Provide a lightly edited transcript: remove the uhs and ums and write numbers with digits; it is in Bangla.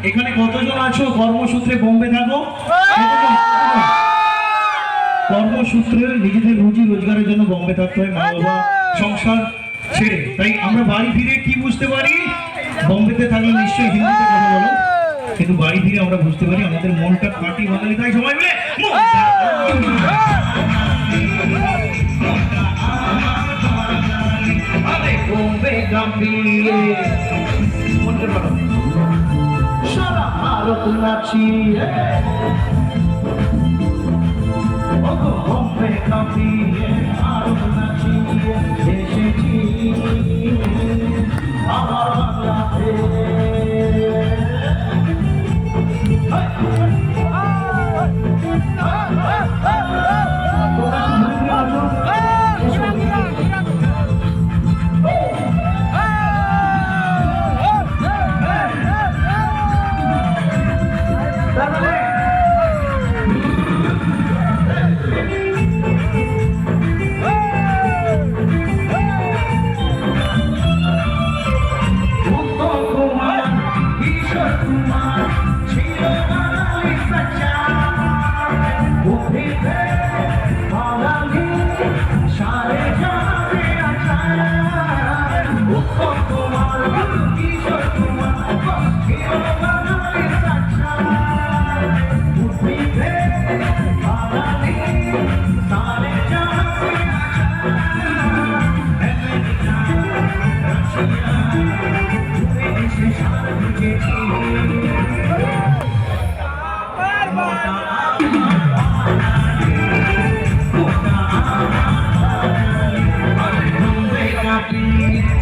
এখানে কতজন আছো কর্মসূত্রে বোম্বে থাকো? কর্মসূত্রে নিজেদের রুজি রোজগারের জন্য বোম্বে থাকতে হয়, মা বাবা সংসার ছেড়ে। তাই আমরা বাড়ি ফিরে কি বুঝতে পারি? বোম্বেতে থাকলে নিশ্চয়ই হিন্দিতে কথা বলো, কিন্তু বাড়ি ফিরে আমরা বুঝতে পারি আমাদের মনটা খাঁটি বাঙালি। তাই সবাই মিলে বোম্বে গাম্বিয়ে মনটা ভালো সারা ভারত নাচিয়ে বোম্বে গাম্বিয়ে ভারত নাচিয়ে এসেছি আমার বাংলাতে। Happy